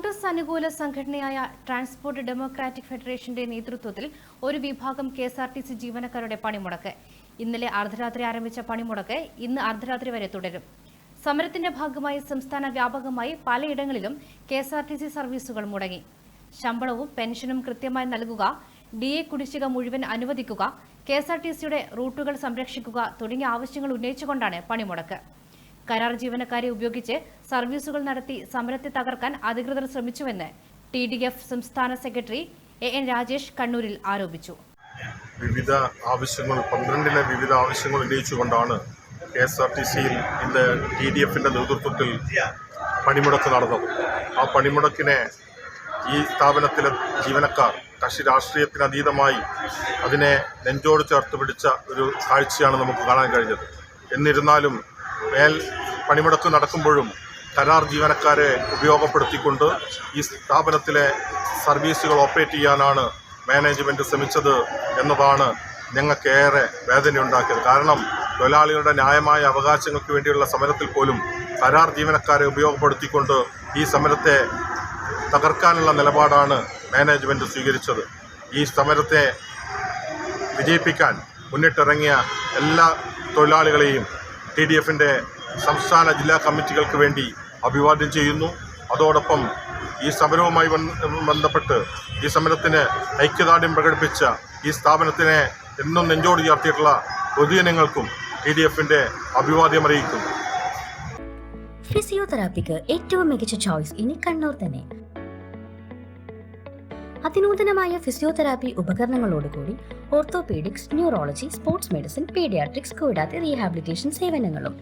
Motors അനുകൂല സംഘടനയായ transport democratic ഫെഡറേഷന്റെ നേതൃത്വത്തിൽ ഒരു വിഭാഗം KSRTC ജീവനക്കാരുടെ പണിമുടക്ക്. ഇന്നലെ അർദ്ധരാത്രി ആരംഭിച്ച പണിമുടക്ക് ഇന്ന് അർദ്ധരാത്രി വരെ തുടരും. സമരത്തിന്റെ ഭാഗമായി സംസ്ഥാന വ്യാപകമായി പലയിടങ്ങളിലും KSRTC സർവീസുകൾ മുടങ്ങി. ശമ്പളവും പെൻഷനും കൃത്യമായി നൽകുക, DA കുടിശ്ശിക മുഴുവൻ അനുവദിക്കുക, KSRTCയുടെ റൂട്ടുകൾ സംരക്ഷിക്കുക തുടങ്ങിയ ആവശ്യങ്ങൾ ഉന്നയിച്ചുകൊണ്ടാണ് പണിമുടക്ക്. കരാർ ജീവനക്കാരെ ഉപയോഗിച്ച് സർവീസുകൾ നടത്തി സമരത്തെ തകർക്കാൻ അധികൃതർ ശ്രമിച്ചുവെന്ന് TDF സംസ്ഥാന സെക്രട്ടറി AN രാജേഷ് കണ്ണൂരിൽ ആരോപിച്ചു. വിവിധ ആവശ്യങ്ങൾ 12 വിവിധ ആവശ്യങ്ങൾ ഉന്നയിച്ചുകൊണ്ടാണ് KSRTCയിൽ ഇന്ന് TDFന്റെ നേതൃത്വത്തിൽ പണിമുടക്ക് നടന്നത്. ആ പണിമുടക്കിനെ ഈ സ്ഥാപനത്തിലെ ജീവനക്കാർ കക്ഷി രാഷ്ട്രീയത്തിന് അതീതമായി അതിനെ നെഞ്ചോട് ചേർത്ത് പിടിച്ച ഒരു കാഴ്ചയാണ് നമുക്ക് കാണാൻ കഴിഞ്ഞത്. എന്നിരുന്നാലും പണിമുടക്ക് നടക്കുമ്പോഴും കരാർ ജീവനക്കാരെ ഉപയോഗപ്പെടുത്തിക്കൊണ്ട് ഈ സ്ഥാപനത്തിലെ സർവീസുകൾ ഓപ്പറേറ്റ് ചെയ്യാനാണ് മാനേജ്മെൻറ്റ് ശ്രമിച്ചത് എന്നതാണ് ഞങ്ങൾക്കേറെ വേദനയുണ്ടാക്കിയത്. കാരണം തൊഴിലാളികളുടെ ന്യായമായ അവകാശങ്ങൾക്ക് വേണ്ടിയുള്ള സമരത്തിൽ പോലും കരാർ ജീവനക്കാരെ ഉപയോഗപ്പെടുത്തിക്കൊണ്ട് ഈ സമരത്തെ തകർക്കാനുള്ള നിലപാടാണ് മാനേജ്മെൻറ്റ് സ്വീകരിച്ചത്. ഈ സമരത്തെ വിജയിപ്പിക്കാൻ മുന്നിട്ടിറങ്ങിയ എല്ലാ തൊഴിലാളികളെയും TDFന്റെ സംസ്ഥാന ജില്ലാ കമ്മിറ്റികൾക്ക് വേണ്ടി അഭിവാദ്യം ചെയ്യുന്നു. അതോടൊപ്പം ഈ സമരവുമായി ബന്ധപ്പെട്ട് ഈ സമരത്തിന് ഐക്യദാർഢ്യം പ്രകടിപ്പിച്ച ഈ സ്ഥാപനത്തിനെ എന്നും നെഞ്ചോട് ചേർത്തിയിട്ടുള്ള പൊതുജനങ്ങൾക്കും TDFന്റെ അഭിവാദ്യം അറിയിക്കുന്നു. ഫിസിയോതെറാപ്പിക്ക് ഏറ്റവും മികച്ച ചോയ്സ് ഇനി കണ്ണൂർ തന്നെ. അതിനൂതനമായ ഫിസിയോതെറാപ്പി ഉപകരണങ്ങളോടുകൂടി orthopaedics, neurology, sports medicine, paediatrics കൂടാതെ റീഹാബിലിറ്റേഷൻ സേവനങ്ങളും.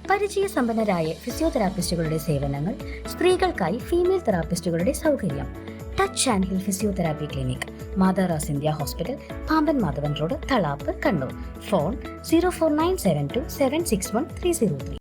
പരിചയസമ്പന്നരായ ഫിസിയോതെറാപ്പിസ്റ്റുകളുടെ സേവനങ്ങൾ, സ്ത്രീകൾക്കായി ഫീമെയിൽ തെറാപ്പിസ്റ്റുകളുടെ സൗകര്യം. Touch and heal physiotherapy clinic, മാതാറാസ് India hospital, Pamban Madhavan road, Thalap, Kannur. Phone 04972 761 303.